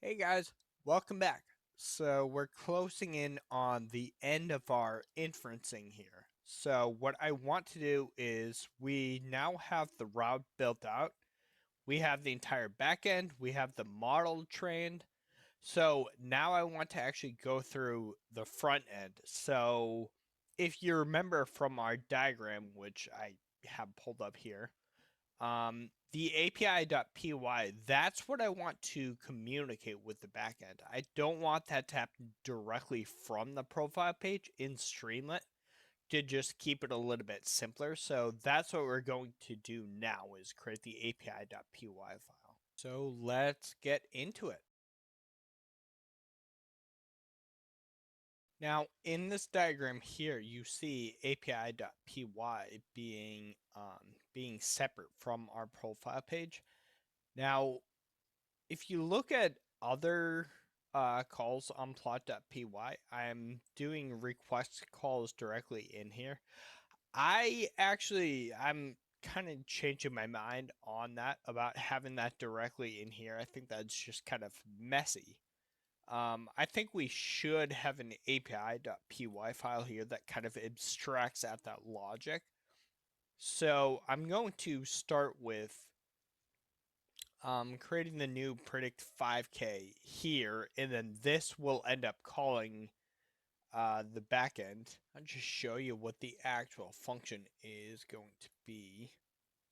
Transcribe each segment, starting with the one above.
Hey guys, welcome back. So we're closing in on the end of our inferencing here. So what I want to do is we now have the route built out. We have the entire backend. We have the model trained. So now I want to actually go through the front end. So if you remember from our diagram, which I have pulled up here, the api.py, that's what I want to communicate with the backend. I don't want that to happen directly from the profile page in Streamlit to just keep it a little bit simpler. So that's what we're going to do now is create the api.py file. So let's get into it. Now, in this diagram here, you see api.py being separate from our profile page. Now, if you look at other calls on plot.py, I'm doing request calls directly in here. I'm kind of changing my mind on that about having that directly in here. I think that's just kind of messy. I think we should have an api.py file here that kind of abstracts out that logic. So I'm going to start with creating the new predict 5K here, and then this will end up calling the backend. I'll just show you what the actual function is going to be.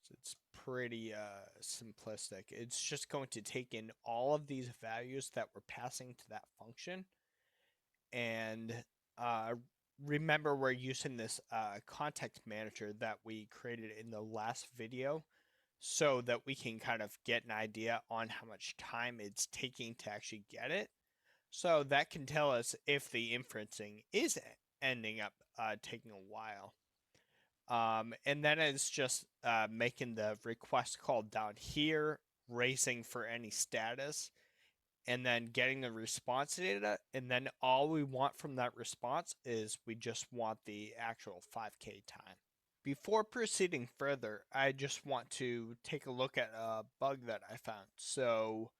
So it's pretty simplistic. It's just going to take in all of these values that we're passing to that function, and remember we're using this context manager that we created in the last video so that we can kind of get an idea on how much time it's taking to actually get it. So that can tell us if the inferencing is ending up taking a while. And then it's just making the request call down here, racing for any status, and then getting the response data. And then all we want from that response is we just want the actual 5K time. Before proceeding further, I just want to take a look at a bug that I found. So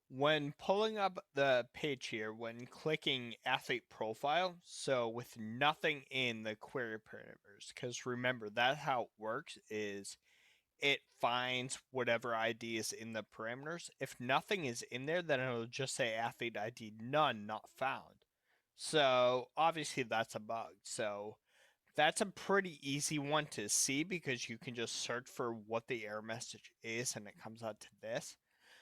when pulling up the page here, when clicking athlete profile, so with nothing in the query parameters, because remember that how it works is it finds whatever ID is in the parameters. If nothing is in there, then it'll just say athlete ID none, not found. So obviously that's a bug. So that's a pretty easy one to see because you can just search for what the error message is and it comes out to this.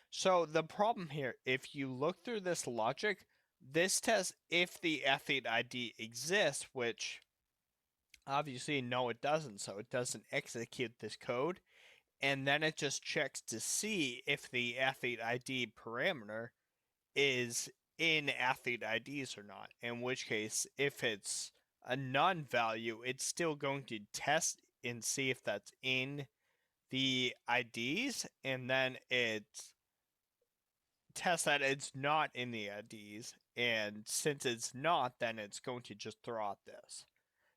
So the problem here, if you look through this logic, this tests if the athlete ID exists, which obviously no it doesn't, so it doesn't execute this code. And then it just checks to see if the athlete ID parameter is in athlete IDs or not. In which case, if it's a none value, it's still going to test and see if that's in the IDs, and then it tests that it's not in the IDs. And since it's not, then it's going to just throw out this.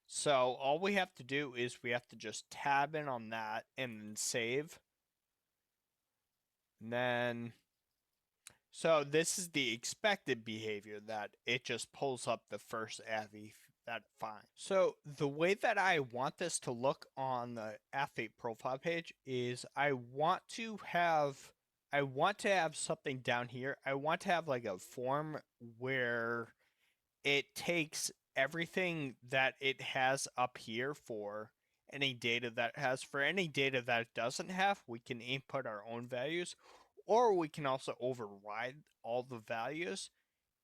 So all we have to do is we have to just tab in on that and then save. And then so this is the expected behavior that it just pulls up the first athlete that it finds. So the way that I want this to look on the athlete profile page is I want to have something down here. I want to have like a form where it takes everything that it has up here for any data that it has. For any data that it doesn't have, we can input our own values, or we can also override all the values,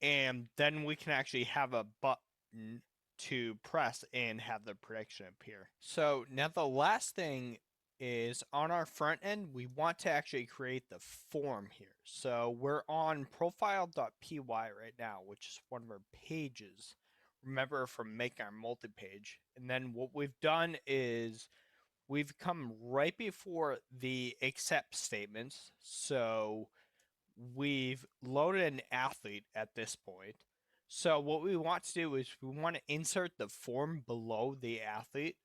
and then we can actually have a button to press and have the prediction appear. So now the last thing is on our front end, we want to actually create the form here. So we're on profile.py right now, which is one of our pages. Remember from making our multi-page. And then what we've done is we've come right before the accept statements. So we've loaded an athlete at this point. So what we want to do is we want to insert the form below the athlete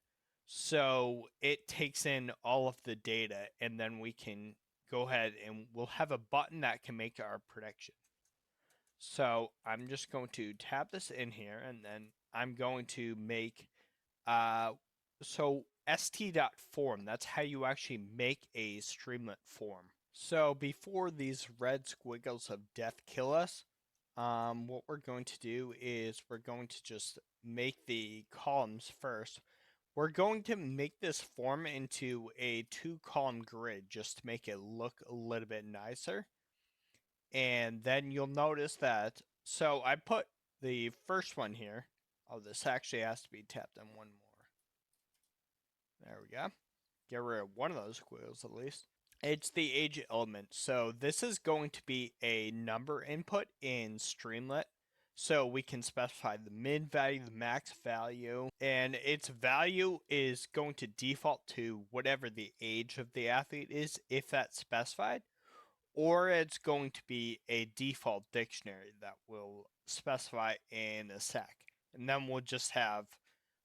so it takes in all of the data, and then we can go ahead and we'll have a button that can make our prediction. So I'm just going to tab this in here, and then I'm going to make so st.form. That's how you actually make a Streamlit form. So before these red squiggles of death kill us, what we're going to do is we're going to just make the columns first. We're going to make this form into a 2-column grid just to make it look a little bit nicer. And then you'll notice that, so I put the first one here. Oh, this actually has to be tapped on one more. There we go. Get rid of one of those squiggles at least. It's the age element. So this is going to be a number input in Streamlit. So we can specify the min value, the max value, and its value is going to default to whatever the age of the athlete is, if that's specified, or it's going to be a default dictionary that we'll specify in a sec. And then we'll just have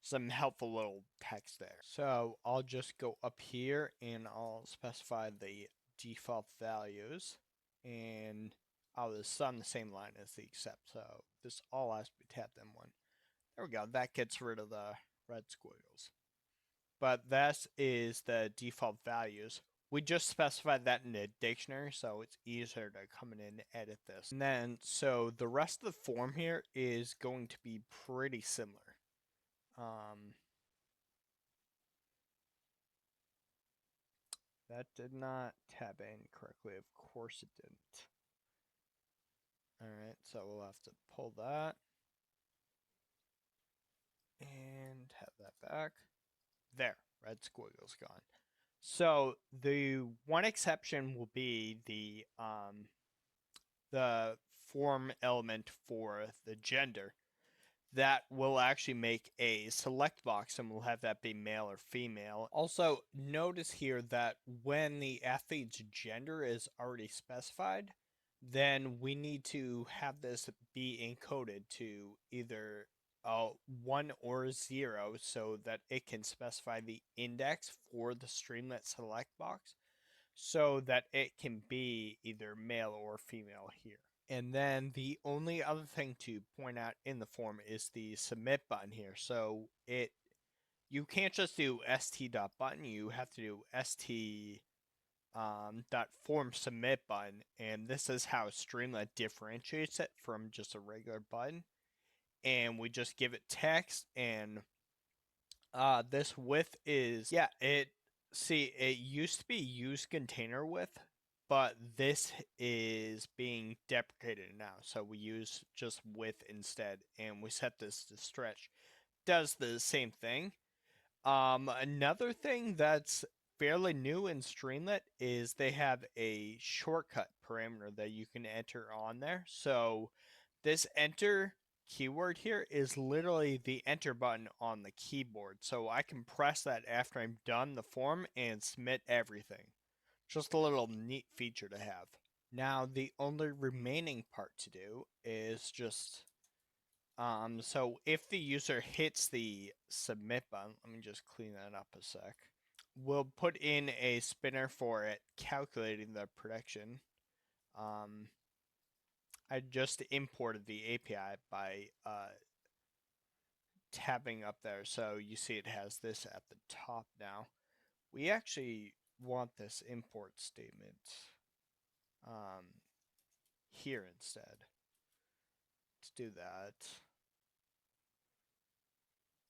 some helpful little text there. So I'll just go up here and I'll specify the default values, and this is on the same line as the except, so this all has to be tapped in one. There we go. That gets rid of the red squiggles. But that is the default values. We just specified that in the dictionary, so it's easier to come in and edit this. And then, so the rest of the form here is going to be pretty similar. That did not tab in correctly. Of course it didn't. Alright, so we'll have to pull that and have that back. There, red squiggle's gone. So the one exception will be the form element for the gender. That will actually make a select box, and we'll have that be male or female. Also, notice here that when the athlete's gender is already specified, then we need to have this be encoded to either 1 or 0 so that it can specify the index for the Streamlit select box so that it can be either male or female here. And then the only other thing to point out in the form is the submit button here. So you can't just do st.button, you have to do st .form submit button, and this is how Streamlit differentiates it from just a regular button. And we just give it text, and this width is, it used to be use container width, but this is being deprecated now, so we use just width instead, and we set this to stretch. Does the same thing. Another thing that's fairly new in Streamlit is they have a shortcut parameter that you can enter on there. So this enter keyword here is literally the enter button on the keyboard. So I can press that after I'm done the form and submit everything. Just a little neat feature to have. Now the only remaining part to do is just so if the user hits the submit button, let me just clean that up a sec. We'll put in a spinner for it calculating the prediction. I just imported the API by tabbing up there, so you see it has this at the top now. We actually want this import statement here instead. Let's do that.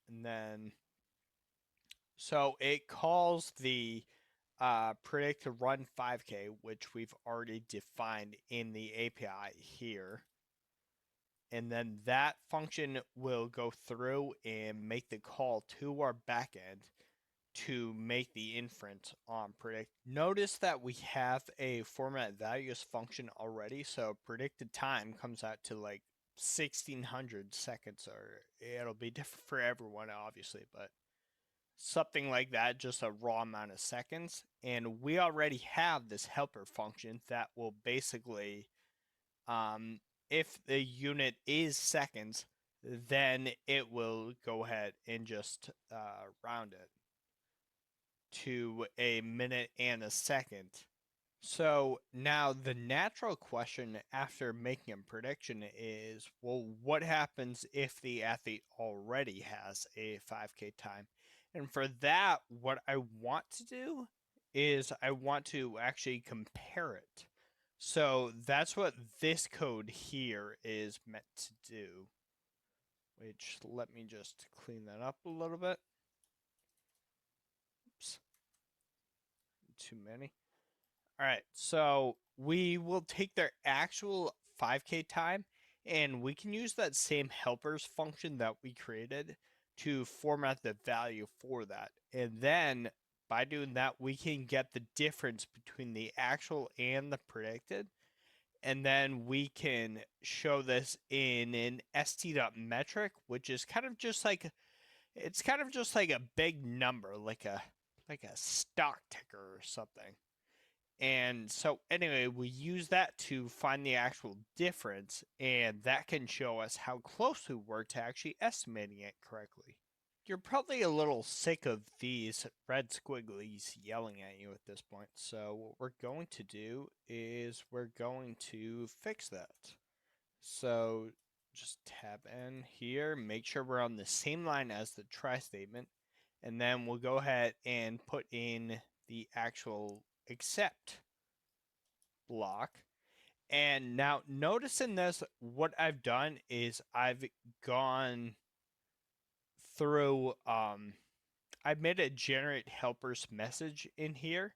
And then, so it calls the predict to run 5K, which we've already defined in the API here. And then that function will go through and make the call to our backend to make the inference on predict. Notice that we have a format values function already, so predicted time comes out to like 1600 seconds, or it'll be different for everyone obviously, but something like that, just a raw amount of seconds. And we already have this helper function that will basically, if the unit is seconds, then it will go ahead and just round it to a minute and a second So now the natural question after making a prediction is, well, what happens if the athlete already has a 5K time? And for that, what I want to do is I want to actually compare it. So that's what this code here is meant to do, which let me just clean that up a little bit. Oops, too many. All right, so we will take their actual 5K time and we can use that same helpers function that we created to format the value for that. And then by doing that, we can get the difference between the actual and the predicted. And then we can show this in an st.metric, which is kind of just like it's kind of just like a big number, like a stock ticker or something. And so, anyway, we use that to find the actual difference, and that can show us how close we were to actually estimating it correctly. You're probably a little sick of these red squigglies yelling at you at this point, so what we're going to do is we're going to fix that. So just tab in here, make sure we're on the same line as the try statement, and then we'll go ahead and put in the actual except block. And now notice in this, what I've done is I've gone through, I've made a generate helpers message in here,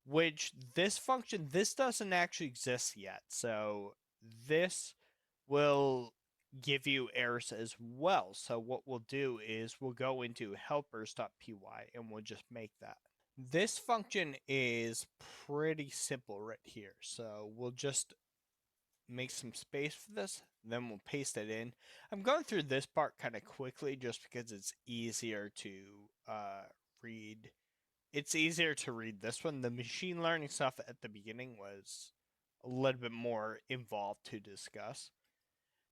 which this function, this doesn't actually exist yet. So this will give you errors as well. So what we'll do is we'll go into helpers.py and we'll just make that. This function is pretty simple right here. So we'll just make some space for this, then we'll paste it in. I'm going through this part kind of quickly just because it's easier to read. It's easier to read this one. The machine learning stuff at the beginning was a little bit more involved to discuss.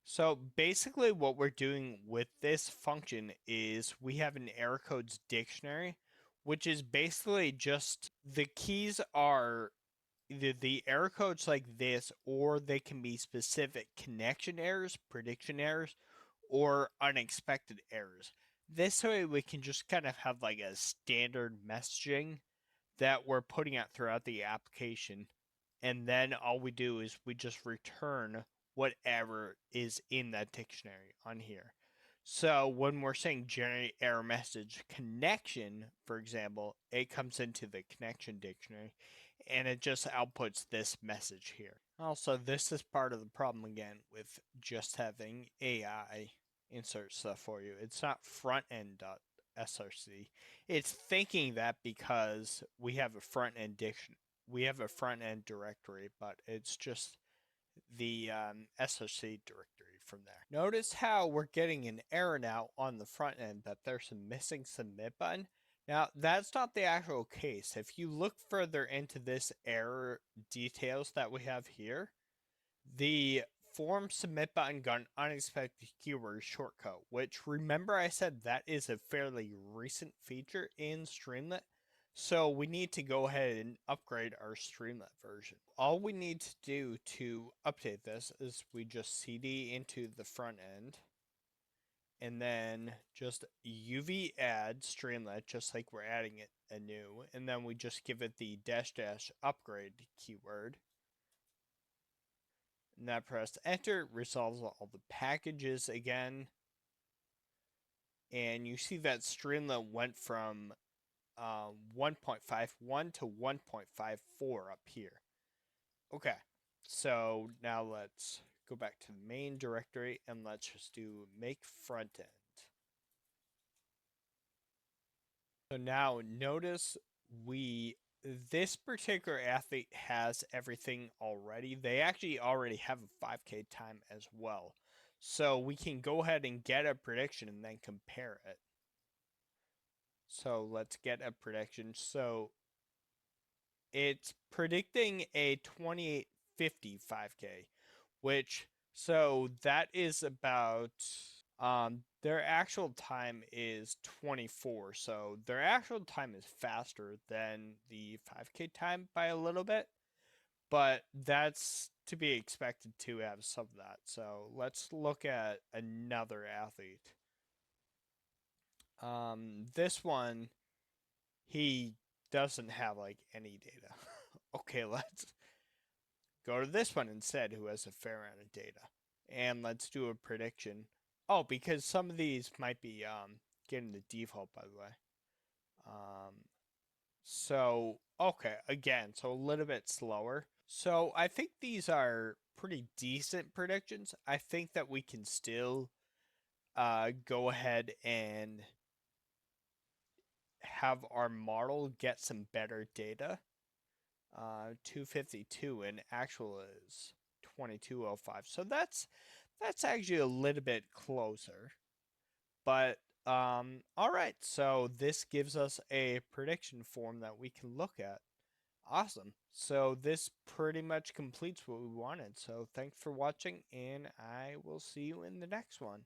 So basically what we're doing with this function is we have an error codes dictionary, which is basically just the keys are either the error codes like this, or they can be specific connection errors, prediction errors, or unexpected errors. This way we can just kind of have like a standard messaging that we're putting out throughout the application. And then all we do is we just return whatever is in that dictionary on here. So when we're saying generate error message connection, for example, it comes into the connection dictionary and it just outputs this message here. Also, this is part of the problem again with just having AI insert stuff for you. It's not front end.src. It's thinking that because we have a front end we have a front end directory, but it's just the SRC directory from there. Notice how we're getting an error now on the front end that there's a missing submit button. Now, that's not the actual case. If you look further into this error details that we have here, the form submit button got an unexpected keyword shortcode, which remember I said that is a fairly recent feature in Streamlit. So we need to go ahead and upgrade our Streamlit version. All we need to do to update this is we just cd into the front end and then just UV add Streamlit, just like we're adding it anew, and then we just give it the -- upgrade keyword. And that press enter resolves all the packages again. And you see that Streamlit went from 1.51 to 1.54 up here. Okay, so now let's go back to the main directory and let's just do make front end. So now notice this particular athlete has everything already. They actually already have a 5K time as well. So we can go ahead and get a prediction and then compare it. So let's get a prediction. So it's predicting a 2850 5K, which so that is about their actual time is 24. So their actual time is faster than the 5K time by a little bit. but that's to be expected to have some of that. So let's look at another athlete. This one, he doesn't have like any data. Okay, let's go to this one instead, who has a fair amount of data. And let's do a prediction. Oh, because some of these might be getting the default, by the way. So, okay, again, so a little bit slower. So I think these are pretty decent predictions. I think that we can still go ahead and have our model get some better data. 252 and actual is 2205. So that's actually a little bit closer. But all right, so this gives us a prediction form that we can look at. Awesome. So this pretty much completes what we wanted. So thanks for watching, and I will see you in the next one.